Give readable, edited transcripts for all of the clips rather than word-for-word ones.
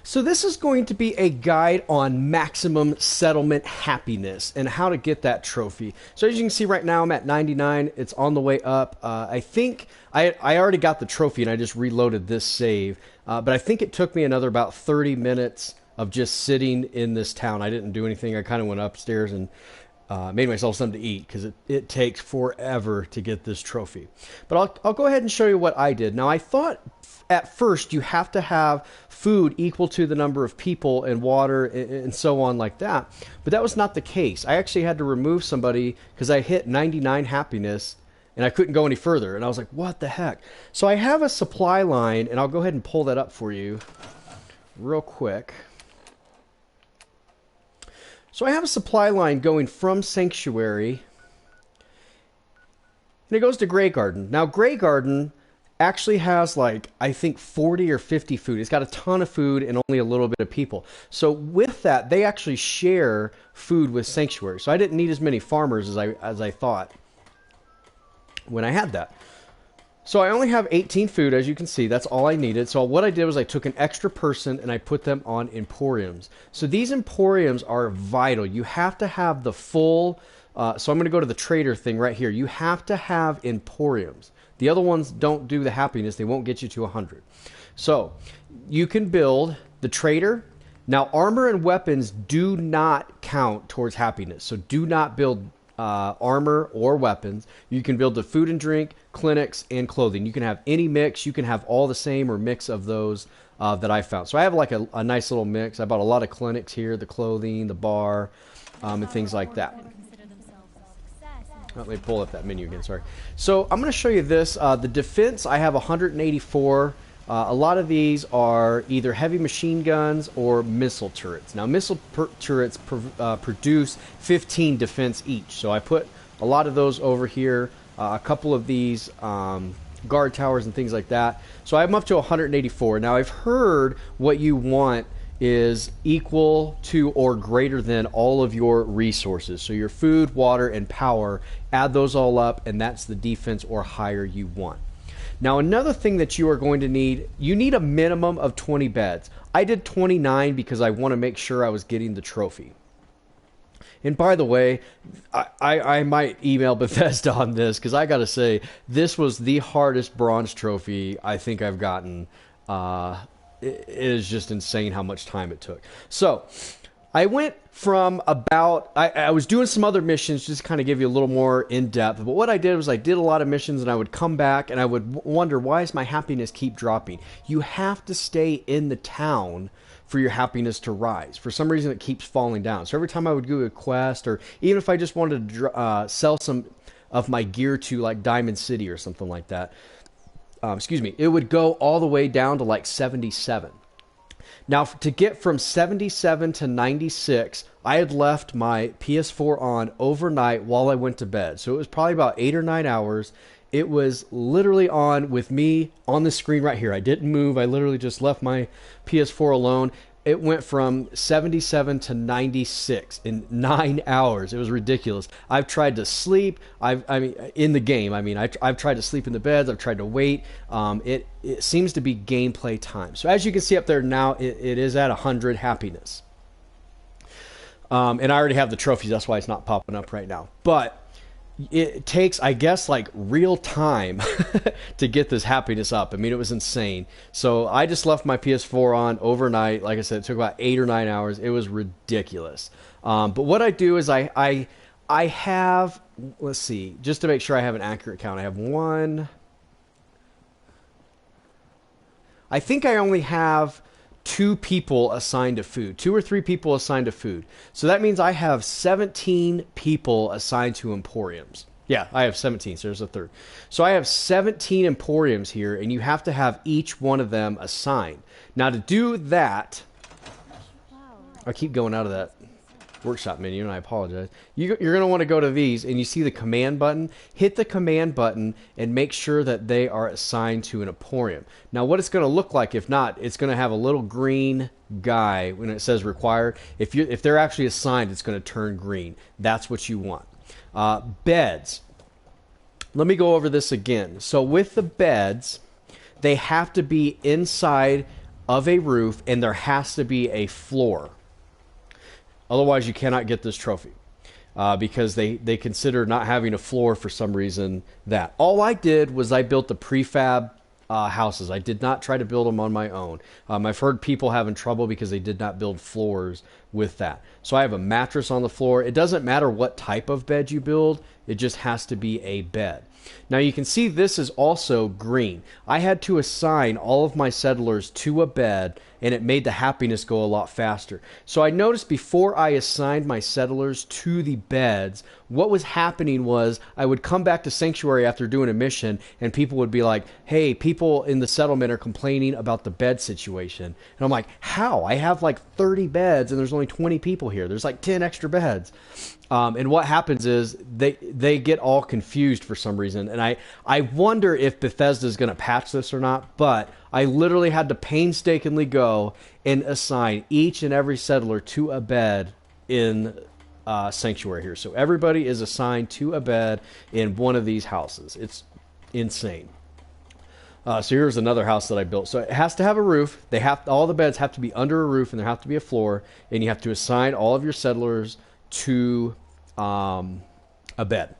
So this is going to be a guide on maximum settlement happiness and how to get that trophy. So as you can see right now, I'm at 99. It's on the way up. I think I already got the trophy and I just reloaded this save. But I think it took me another about 30 minutes of just sitting in this town. I didn't do anything. I kind of went upstairs and made myself something to eat because it takes forever to get this trophy. But I'll go ahead and show you what I did. Now I thought at first you have to have food equal to the number of people and water and so on like that. But that was not the case. I actually had to remove somebody because I hit 99 happiness and I couldn't go any further. And I was like, what the heck? So I have a supply line, and I'll go ahead and pull that up for you real quick. So I have a supply line going from Sanctuary, and it goes to Grey Garden. Now, Grey Garden actually has like, I think 40 or 50 food. It's got a ton of food and only a little bit of people. So with that, they actually share food with Sanctuary. So I didn't need as many farmers as I thought when I had that. So I only have 18 food, as you can see. That's all I needed. So what I did was I took an extra person and I put them on emporiums. So these emporiums are vital. You have to have the full... so I'm going to go to the trader thing right here. You have to have emporiums. The other ones don't do the happiness. They won't get you to 100. So you can build the trader. Now, armor and weapons do not count towards happiness. So do not build armor or weapons. You can build the food and drink, clinics, and clothing. You can have any mix. You can have all the same or mix of those that I found. So I have like a nice little mix. I bought a lot of clinics here, the clothing, the bar, and things like that. Let me pull up that menu again, sorry. So I'm going to show you this. The defense, I have 184. A lot of these are either heavy machine guns or missile turrets. Now, missile turrets produce 15 defense each. So I put a lot of those over here. A couple of these guard towers and things like that. So I'm up to 184. Now, I've heard what you want is equal to or greater than all of your resources. So your food, water, and power, add those all up, and that's the defense or higher you want. Now, another thing that you are going to need, you need a minimum of 20 beds. I did 29 because I want to make sure I was getting the trophy. And by the way, I might email Bethesda on this because I got to say, this was the hardest bronze trophy I think I've gotten. It is just insane how much time it took. So I went from about, I was doing some other missions just to kind of give you a little more in depth. But what I did was I did a lot of missions and I would come back and I would wonder, why does my happiness keep dropping? You have to stay in the town for your happiness to rise. For some reason, it keeps falling down. So every time I would do a quest, or even if I just wanted to sell some of my gear to like Diamond City or something like that, it would go all the way down to like 77. Now, to get from 77 to 96, I had left my PS4 on overnight while I went to bed. So it was probably about 8 or 9 hours. It was literally on with me on the screen right here. I didn't move. I literally just left my PS4 alone. It went from 77 to 96 in 9 hours. It was ridiculous. I've tried to sleep. In the game. I've tried to sleep in the beds. I've tried to wait. It seems to be gameplay time. So as you can see up there now, it is at 100 happiness. And I already have the trophies. That's why it's not popping up right now. But it takes, I guess, like real time to get this happiness up. I mean, it was insane. So I just left my PS4 on overnight. Like I said, it took about 8 or 9 hours. It was ridiculous. But what I do is I have, let's see, just to make sure I have an accurate count. I have one. I think I only have 2 people assigned to food, 2 or 3 people assigned to food. So that means I have 17 people assigned to emporiums. Yeah, I have 17, so there's a third. So I have 17 emporiums here, and you have to have each one of them assigned. Now to do that, I keep going out of that workshop menu, and I apologize. You're going to want to go to these, and you see the command button. Hit the command button and make sure that they are assigned to an emporium. Now, what it's going to look like, if not, it's going to have a little green guy when it says required. If they're actually assigned, it's going to turn green. That's what you want. Beds. Let me go over this again. So with the beds, they have to be inside of a roof, and there has to be a floor. Otherwise, you cannot get this trophy. Because they consider not having a floor for some reason that. All I did was I built the prefab houses. I did not try to build them on my own. I've heard people having trouble because they did not build floors with that. So I have a mattress on the floor. It doesn't matter what type of bed you build. It just has to be a bed. Now you can see this is also green. I had to assign all of my settlers to a bed, and it made the happiness go a lot faster. So I noticed before I assigned my settlers to the beds, what was happening was I would come back to Sanctuary after doing a mission, and people would be like, hey, people in the settlement are complaining about the bed situation. And I'm like, how? I have like 30 beds and there's only 20 people here. There's like 10 extra beds. And what happens is they get all confused for some reason. And I wonder if Bethesda is going to patch this or not, but I literally had to painstakingly go and assign each and every settler to a bed in Sanctuary here. So everybody is assigned to a bed in one of these houses. It's insane. So here's another house that I built. So it has to have a roof. All the beds have to be under a roof, and there have to be a floor. And you have to assign all of your settlers to a bed.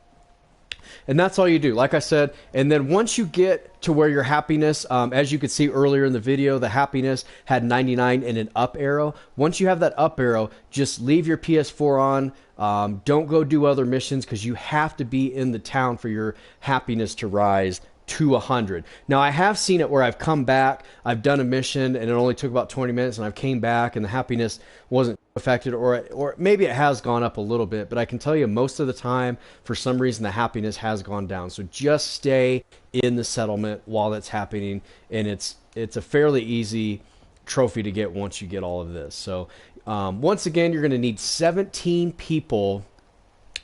And that's all you do, like I said. And then once you get to where your happiness, as you could see earlier in the video, the happiness had 99 and an up arrow. Once you have that up arrow, just leave your PS4 on. Don't go do other missions, because you have to be in the town for your happiness to rise to 100. Now, I have seen it where I've come back, I've done a mission, and it only took about 20 minutes, and I've came back, and the happiness wasn't affected, or maybe it has gone up a little bit, but I can tell you most of the time, for some reason, the happiness has gone down. So just stay in the settlement while that's happening, and it's a fairly easy trophy to get once you get all of this. So once again, you're going to need 17 people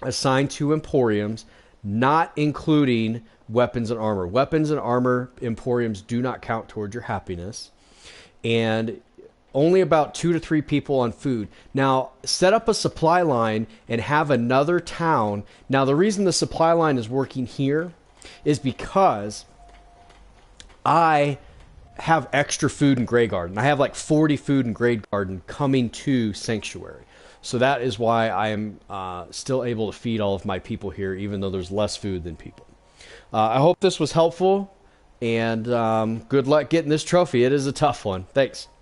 assigned to Emporiums, not including weapons and armor. Weapons and armor Emporiums do not count towards your happiness. And only about 2 to 3 people on food. Now, set up a supply line and have another town. Now, the reason the supply line is working here is because I have extra food in Grey Garden. I have like 40 food in Grey Garden coming to Sanctuary. So that is why I am still able to feed all of my people here, even though there's less food than people. I hope this was helpful, and good luck getting this trophy. It is a tough one. Thanks.